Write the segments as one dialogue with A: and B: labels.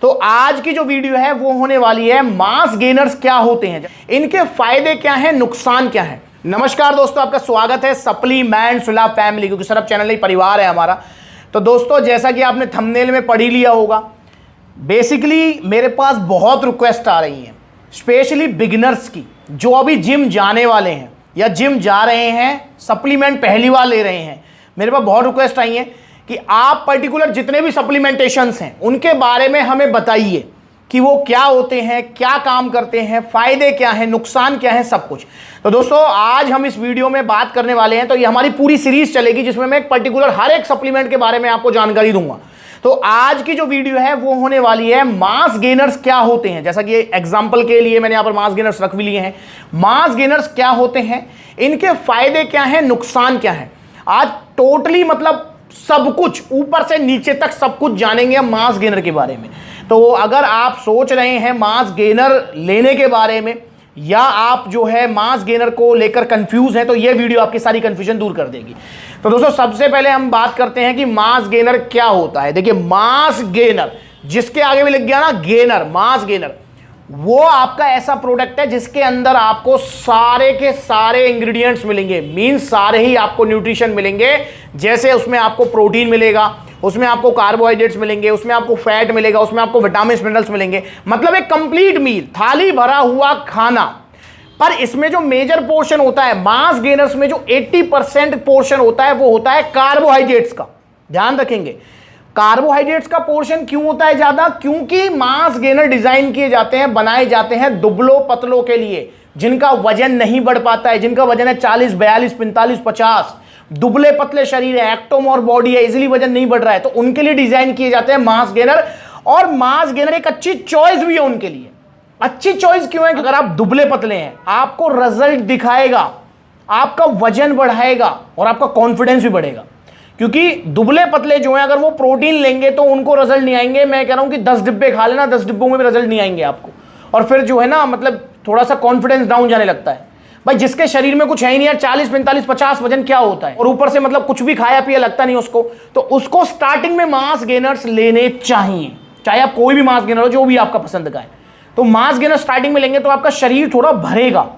A: तो आज की जो वीडियो है वो होने वाली है मास गेनर्स क्या होते हैं, इनके फायदे क्या हैं, नुकसान क्या है। नमस्कार दोस्तों, आपका स्वागत है सप्लीमेंट सुलभ फैमिली, क्योंकि सरब चैनल ही परिवार है हमारा। तो दोस्तों, जैसा कि आपने थंबनेल में पढ़ ही लिया होगा, बेसिकली मेरे पास बहुत रिक्वेस्ट आ रही हैं, स्पेशली बिगिनर्स की, जो अभी जिम जाने वाले हैं या जिम जा रहे हैं, सप्लीमेंट पहली बार ले रहे हैं। मेरे पास बहुत रिक्वेस्ट आई है कि आप पर्टिकुलर जितने भी सप्लीमेंटेशंस हैं उनके बारे में हमें बताइए कि वो क्या होते हैं, क्या काम करते हैं, फायदे क्या हैं, नुकसान क्या है, सब कुछ। तो दोस्तों, आज हम इस वीडियो में बात करने वाले हैं। तो ये हमारी पूरी सीरीज चलेगी जिसमें मैं एक पर्टिकुलर हर एक सप्लीमेंट के बारे में आपको जानकारी दूंगा। तो आज की जो वीडियो है वो होने वाली है मास गेनर्स क्या होते हैं। जैसा कि एग्जांपल के लिए मैंने यहां पर मास गेनर्स रख भी लिए हैं। मास गेनर्स क्या होते हैं, इनके फायदे क्या हैं, नुकसान क्या है। आज टोटली मतलब सब कुछ ऊपर से नीचे तक सब कुछ जानेंगे हम मास गेनर के बारे में। तो अगर आप सोच रहे हैं मास गेनर लेने के बारे में, या आप जो है मास गेनर को लेकर कंफ्यूज हैं, तो ये वीडियो आपकी सारी कंफ्यूजन दूर कर देगी। तो दोस्तों, सबसे पहले हम बात करते हैं कि मास गेनर क्या होता है। देखिए, मास गेनर, जिसके आगे भी लिख गया ना गेनर, मास गेनर, वो आपका ऐसा प्रोडक्ट है जिसके अंदर आपको सारे के सारे इंग्रेडिएंट्स मिलेंगे। मींस सारे ही आपको न्यूट्रिशन मिलेंगे। जैसे उसमें आपको प्रोटीन मिलेगा, उसमें आपको कार्बोहाइड्रेट्स मिलेंगे, उसमें आपको फैट मिलेगा, उसमें आपको विटामिन मिनरल्स मिलेंगे। मतलब एक कंप्लीट मील, थाली भरा हुआ खाना। पर इसमें जो मेजर पोर्शन होता है मास गेनर्स में, जो 80% पोर्शन होता है वो होता है कार्बोहाइड्रेट्स का। ध्यान रखेंगे, कार्बोहाइड्रेट्स का पोर्शन क्यों होता है ज्यादा? क्योंकि मास गेनर डिजाइन किए जाते हैं, बनाए जाते हैं दुबलों पतलों के लिए, जिनका वजन नहीं बढ़ पाता है, जिनका वजन है 40, 42, 45, 50, दुबले पतले शरीर है, एक्टोमोर बॉडी है, इजीली वजन नहीं बढ़ रहा है, तो उनके लिए डिजाइन किए जाते हैं मास गेनर। और मास गेनर एक अच्छी चॉइस भी है उनके लिए। अच्छी चॉइस क्यों है? अगर आप दुबले पतले हैं, आपको रिजल्ट दिखाएगा, आपका वजन बढ़ाएगा और आपका कॉन्फिडेंस भी बढ़ेगा। क्योंकि दुबले पतले जो हैं, अगर वो प्रोटीन लेंगे तो उनको रिजल्ट नहीं आएंगे। मैं कह रहा हूं कि 10 डिब्बे खा लेना, 10 डिब्बों में भी रिजल्ट नहीं आएंगे आपको। और फिर जो है ना, मतलब थोड़ा सा कॉन्फिडेंस डाउन जाने लगता है। भाई, जिसके शरीर में कुछ है ही नहीं यार, 40, 45, 50 वजन क्या होता है, और ऊपर से मतलब कुछ भी खाया पिया लगता नहीं उसको, तो उसको स्टार्टिंग में मास गेनर्स लेने चाहिए। चाहे आप कोई भी मास गेनर हो, जो भी आपका पसंद का है, तो मास गेनर स्टार्टिंग में लेंगे तो आपका शरीर थोड़ा भरेगा,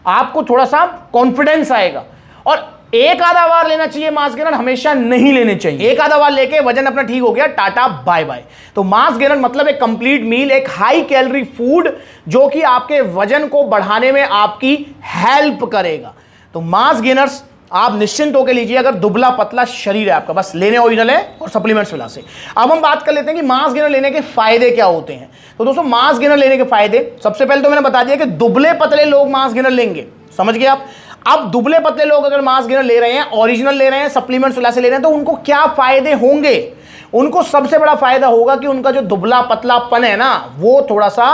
A: आपको थोड़ा सा कॉन्फिडेंस आएगा। और एक आधा बार लेना चाहिए मास गेनर, हमेशा नहीं लेने चाहिए। एक आधा बार लेके वजन अपना ठीक हो गया, टाटा बाय बाय। तो मास गेनर मतलब एक कंप्लीट मील, एक हाई कैलोरी फूड जो कि आपके वजन को बढ़ाने में आपकी हेल्प करेगा। तो मास गेनर्स आप निश्चिंत होकर लीजिए अगर दुबला पतला शरीर है आपका। बस लेने ओरिजिनल है और सप्लीमेंट्स मिला से। अब हम बात कर लेते हैं कि मास गेनर लेने के फायदे क्या होते हैं। तो दोस्तों, मास गेनर लेने के फायदे, सबसे पहले तो मैंने बता दिया कि दुबले पतले लोग मास गेनर लेंगे, समझ गए आप। अब दुबले पतले लोग अगर मास गेनर ले रहे हैं, ओरिजिनल ले रहे हैं, सप्लीमेंट्स से ले रहे हैं, तो उनको क्या फायदे होंगे? उनको सबसे बड़ा फायदा होगा कि उनका जो दुबला पतलापन है ना, वो थोड़ा सा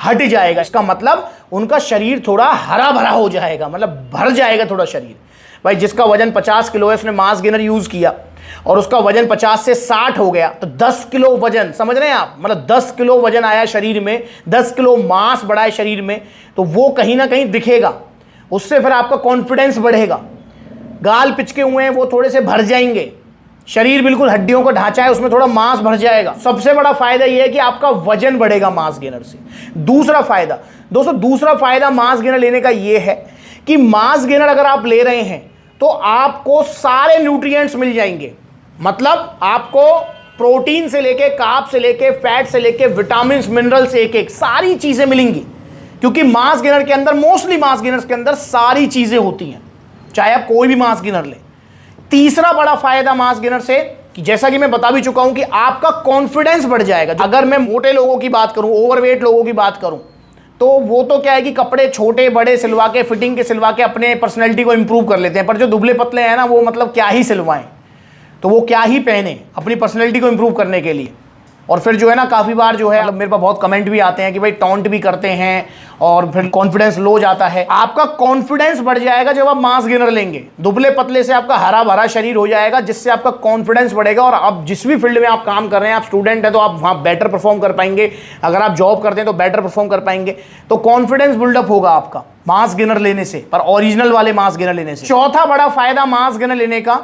A: हट जाएगा। इसका मतलब उनका शरीर थोड़ा हरा भरा हो जाएगा, मतलब भर जाएगा थोड़ा शरीर। भाई, जिसका वजन 50 किलो है, उसने मास गेनर यूज किया और उसका वजन 50 से 60 हो गया, तो 10 किलो वजन, समझ रहे हैं आप, मतलब 10 किलो वजन आया शरीर में, 10 किलो मास बढ़ा है शरीर में, तो वो कहीं ना कहीं दिखेगा। उससे फिर आपका कॉन्फिडेंस बढ़ेगा। गाल पिचके हुए हैं वो थोड़े से भर जाएंगे, शरीर बिल्कुल हड्डियों का ढांचा है उसमें थोड़ा मांस भर जाएगा। सबसे बड़ा फायदा यह है कि आपका वजन बढ़ेगा मास गेनर से। दूसरा फायदा दोस्तों, दूसरा फायदा मास गेनर लेने का यह है कि मास गेनर अगर आप ले रहे हैं तो आपको सारे न्यूट्रिएंट्स मिल जाएंगे। मतलब आपको प्रोटीन से लेके, कार्ब से लेके, फैट से लेके, विटामिन मिनरल से एक एक सारी चीजें मिलेंगी। क्योंकि मास गेनर के अंदर, मोस्टली मास गेनर्स के अंदर सारी चीजें होती हैं, चाहे आप कोई भी मास गेनर ले। तीसरा बड़ा फायदा मास गेनर से, कि जैसा कि मैं बता भी चुका हूं, कि आपका कॉन्फिडेंस बढ़ जाएगा। अगर मैं मोटे लोगों की बात करूं, ओवरवेट लोगों की बात करूं, तो वो तो क्या है कि कपड़े छोटे बड़े सिलवा के, फिटिंग के सिलवा के अपने पर्सनैलिटी को इंप्रूव कर लेते हैं। पर जो दुबले पतले हैं ना, वो मतलब क्या ही सिलवाएं, तो वो क्या ही पहने अपनी पर्सनैलिटी को इंप्रूव करने के लिए। और फिर जो है ना, काफ़ी बार जो है, मतलब मेरे पास बहुत कमेंट भी आते हैं कि भाई टॉन्ट भी करते हैं और फिर कॉन्फिडेंस लो जाता है। आपका कॉन्फिडेंस बढ़ जाएगा जब आप मास गेनर लेंगे। दुबले पतले से आपका हरा भरा शरीर हो जाएगा, जिससे आपका कॉन्फिडेंस बढ़ेगा। और आप जिस भी फील्ड में आप काम कर रहे हैं, आप स्टूडेंट हैं तो आप वहाँ बेटर परफॉर्म कर पाएंगे, अगर आप जॉब करते हैं तो बेटर परफॉर्म कर पाएंगे। तो कॉन्फिडेंस बिल्डअप होगा आपका मास गेनर लेने से, पर ओरिजिनल वाले मास गेनर लेने से। चौथा बड़ा फायदा मास गेनर लेने का,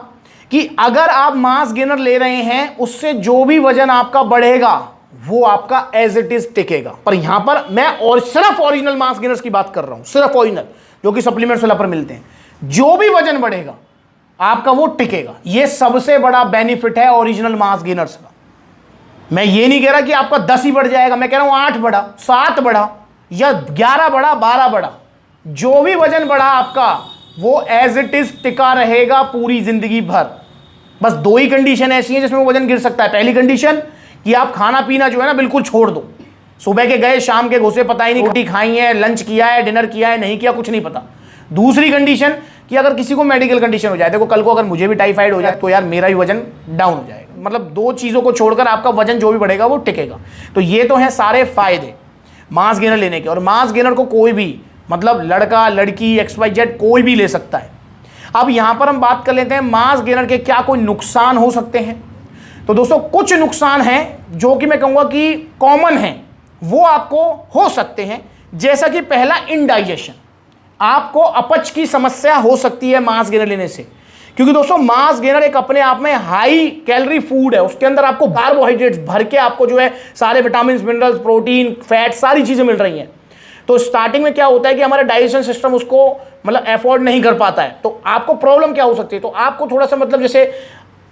A: कि अगर आप मास गेनर ले रहे हैं, उससे जो भी वजन आपका बढ़ेगा वो आपका एज इट इज टिकेगा। पर यहां पर मैं और सिर्फ ओरिजिनल मास गेनर्स की बात कर रहा हूं, सिर्फ ओरिजिनल जो कि सप्लीमेंट्स वाला पर मिलते हैं। जो भी वजन बढ़ेगा आपका वो टिकेगा। ये सबसे बड़ा बेनिफिट है ओरिजिनल मास गेनर्स का। मैं ये नहीं कह रहा कि आपका 10 ही बढ़ जाएगा, मैं कह रहा हूं 8 बढ़ा, 7 बढ़ा या 11 बढ़ा, 12 बढ़ा, जो भी वजन बढ़ा आपका वो एज इट इज टिका रहेगा पूरी जिंदगी भर। बस 2 ही कंडीशन ऐसी है जिसमें वो वजन गिर सकता है। पहली कंडीशन कि आप खाना पीना जो है ना बिल्कुल छोड़ दो, सुबह के गए शाम के घुसे, पता ही नहीं रोटी खाई है, लंच किया है, डिनर किया है, नहीं किया, कुछ नहीं पता। दूसरी कंडीशन कि अगर किसी को मेडिकल कंडीशन हो जाए, देखो कल को अगर मुझे भी टाइफाइड हो जाए तो यार मेरा भी वजन डाउन हो जाएगा। मतलब 2 चीज़ों को छोड़कर आपका वजन जो भी बढ़ेगा वो टिकेगा। तो ये तो हैं सारे फायदे मास गेनर लेने के। और मास गेनर को कोई भी मतलब लड़का लड़की XYZ कोई भी ले सकता है। अब यहां पर हम बात कर लेते हैं मास गेनर के क्या कोई नुकसान हो सकते हैं। तो दोस्तों कुछ नुकसान हैं जो कि मैं कहूंगा कि कॉमन हैं, वो आपको हो सकते हैं। जैसा कि पहला, इनडाइजेशन, आपको अपच की समस्या हो सकती है मास गेनर लेने से। क्योंकि दोस्तों मास गेनर एक अपने आप में हाई कैलोरी फूड है, उसके अंदर आपको कार्बोहाइड्रेट्स भर के आपको जो है सारे विटामिन मिनरल्स प्रोटीन फैट सारी चीजें मिल रही हैं। तो स्टार्टिंग में क्या होता है कि हमारा डाइजेशन सिस्टम उसको मतलब अफोर्ड नहीं कर पाता है। तो आपको प्रॉब्लम क्या हो सकती है, तो आपको थोड़ा सा मतलब जैसे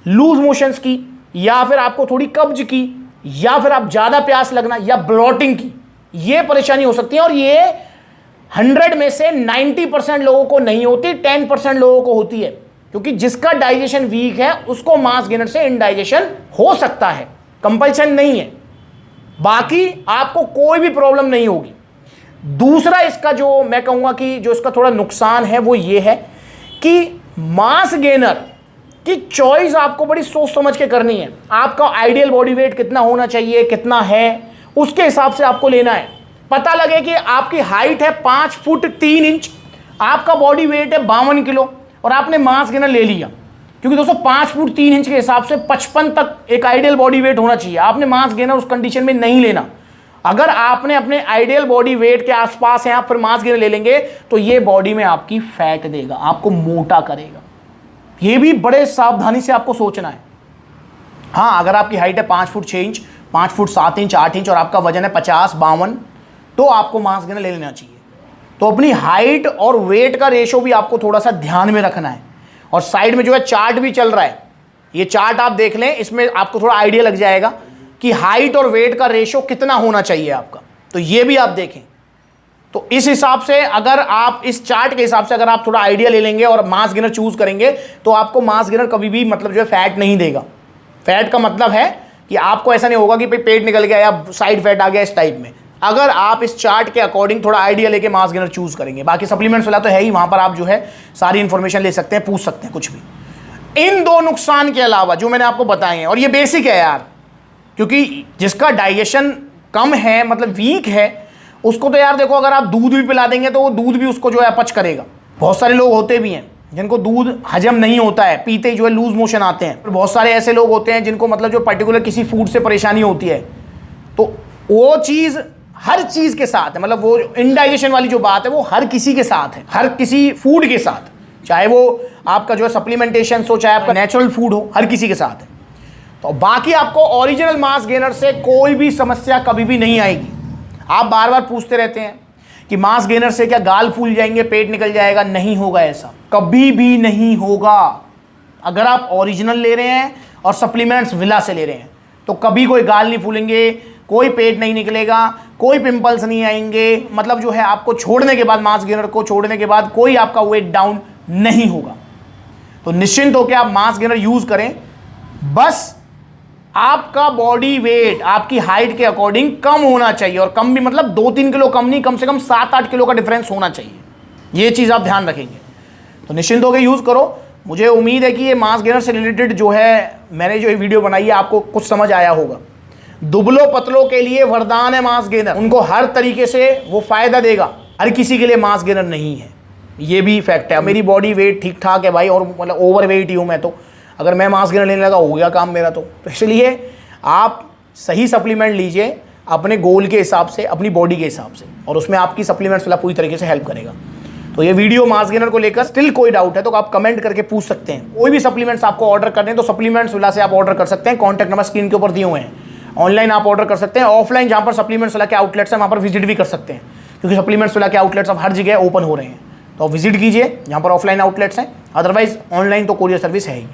A: लूज मोशंस की, या फिर आपको थोड़ी कब्ज की, या फिर आप ज्यादा प्यास लगना या ब्लॉटिंग की, ये परेशानी हो सकती है। और ये 100 में से 90% लोगों को नहीं होती, 10% लोगों को होती है। क्योंकि जिसका डाइजेशन वीक है उसको मास गेनर से इनडाइजेशन हो सकता है, कंपल्सन नहीं है, बाकी आपको कोई भी प्रॉब्लम नहीं होगी। दूसरा इसका जो मैं कहूंगा कि जो इसका थोड़ा नुकसान है वो ये है कि मास गेनर की चॉइस आपको बड़ी सोच समझ के करनी है। आपका आइडियल बॉडी वेट कितना होना चाहिए, कितना है, उसके हिसाब से आपको लेना है। पता लगे कि आपकी हाइट है 5 फुट 3 इंच, आपका बॉडी वेट है 52 किलो और आपने मास गेनर ले लिया। क्योंकि दोस्तों 5 फुट 3 इंच के हिसाब से 55 तक एक आइडियल बॉडी वेट होना चाहिए। आपने मास गेनर उस कंडीशन में नहीं लेना। अगर आपने अपने आइडियल बॉडी वेट के आसपास है आप फिर मास गेनर ले लेंगे तो ये बॉडी में आपकी फैट देगा, आपको मोटा करेगा। ये भी बड़े सावधानी से आपको सोचना है। हाँ, अगर आपकी हाइट है 5 foot 6 inch, 5 foot 7 inch, 8 inch और आपका वजन है 50-52, तो आपको मास गेनर ले लेना चाहिए। तो अपनी हाइट और वेट का रेशो भी आपको थोड़ा सा ध्यान में रखना है। और साइड में जो है चार्ट भी चल रहा है, ये चार्ट आप देख लें, इसमें आपको थोड़ा आइडिया लग जाएगा कि हाइट और वेट का रेशो कितना होना चाहिए आपका। तो ये भी आप देखें। तो इस हिसाब से अगर आप इस चार्ट के हिसाब से अगर आप थोड़ा आइडिया ले लेंगे और मास गेनर चूज करेंगे तो आपको मास गेनर कभी भी मतलब जो है फैट नहीं देगा। फैट का मतलब है कि आपको ऐसा नहीं होगा कि पेट निकल गया या साइड फैट आ गया इस टाइप में। अगर आप इस चार्ट के अकॉर्डिंग थोड़ा आइडिया लेके मास गेनर चूज करेंगे, बाकी सप्लीमेंट्स वाला तो है ही, वहां पर आप जो है सारी इंफॉर्मेशन ले सकते हैं, पूछ सकते हैं कुछ भी। इन 2 नुकसान के अलावा जो मैंने आपको बताए हैं, और ये बेसिक है यार, क्योंकि जिसका डाइजेशन कम है मतलब वीक है उसको तो यार देखो अगर आप दूध भी पिला देंगे तो वो दूध भी उसको जो है अपच करेगा। बहुत सारे लोग होते भी हैं जिनको दूध हजम नहीं होता है, पीते ही जो है लूज मोशन आते हैं। बहुत सारे ऐसे लोग होते हैं जिनको मतलब जो पर्टिकुलर किसी फूड से परेशानी होती है। तो वो चीज़ हर चीज़ के साथ है, मतलब वो इनडाइजेशन वाली जो बात है वो हर किसी के साथ है, हर किसी फूड के साथ, चाहे वो आपका जो है सप्लीमेंटेशन हो चाहे आपका नेचुरल फूड हो, हर किसी के साथ है। तो बाकी आपको ओरिजिनल मास गेनर से कोई भी समस्या कभी भी नहीं आएगी। आप बार बार पूछते रहते हैं कि मास गेनर से क्या गाल फूल जाएंगे, पेट निकल जाएगा? नहीं होगा, ऐसा कभी भी नहीं होगा। अगर आप ओरिजिनल ले रहे हैं और सप्लीमेंट्स विला से ले रहे हैं तो कभी कोई गाल नहीं फूलेंगे, कोई पेट नहीं निकलेगा, कोई पिंपल्स नहीं आएंगे। मतलब जो है आपको छोड़ने के बाद, मास गेनर को छोड़ने के बाद कोई आपका वेट डाउन नहीं होगा। तो निश्चिंत होकर आप मास गेनर यूज करें। बस आपका बॉडी वेट आपकी हाइट के अकॉर्डिंग कम होना चाहिए, और कम भी मतलब 2-3 किलो कम नहीं, कम से कम 7-8 किलो का डिफरेंस होना चाहिए। ये चीज़ आप ध्यान रखेंगे तो निश्चिंत होकर यूज़ करो। मुझे उम्मीद है कि ये मास गेनर से रिलेटेड जो है मैंने जो ये वीडियो बनाई है आपको कुछ समझ आया होगा। दुबलो पतलों के लिए वरदान है मास गेनर, उनको हर तरीके से वो फायदा देगा। हर किसी के लिए मास गेनर नहीं है, ये भी फैक्ट है। मेरी बॉडी वेट ठीक ठाक है भाई, और मतलब ओवर वेट ही हूँ मैं, तो अगर मैं मास गेनर लेने लगा हो गया काम मेरा। तो इसलिए आप सही सप्लीमेंट लीजिए अपने गोल के हिसाब से, अपनी बॉडी के हिसाब से, और उसमें आपकी सप्लीमेंट्स वाला पूरी तरीके से हेल्प करेगा। तो ये वीडियो मास गेनर को लेकर स्टिल कोई डाउट है तो आप कमेंट करके पूछ सकते हैं। कोई भी सप्लीमेंट्स आपको ऑर्डर करने हैं तो सप्लीमेंट्स वाला से आप ऑर्डर कर सकते हैं। कॉन्टैक्ट नंबर स्क्रीन के ऊपर दिए हुए हैं, ऑनलाइन आप ऑर्डर कर सकते हैं, ऑफलाइन जहां पर सप्लीमेंट्स वाला के आउटलेट्स हैं वहां पर विजिट भी कर सकते हैं, क्योंकि सप्लीमेंट्स वाला के आउटलेट्स अब हर जगह ओपन हो रहे हैं। तो आप विजिट कीजिए जहां पर ऑफलाइन आउटलेट्स हैं, अदरवाइज ऑनलाइन तो कोरियर सर्विस है ही।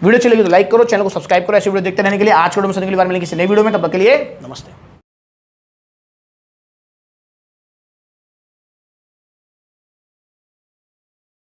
A: वीडियो अच्छी लगी तो लाइक करो, चैनल को सब्सक्राइब करो ऐसी वीडियो देखते रहने के लिए। आज के वीडियो में मिलेंगे किसी नई वीडियो में, तब तक के लिए नमस्ते।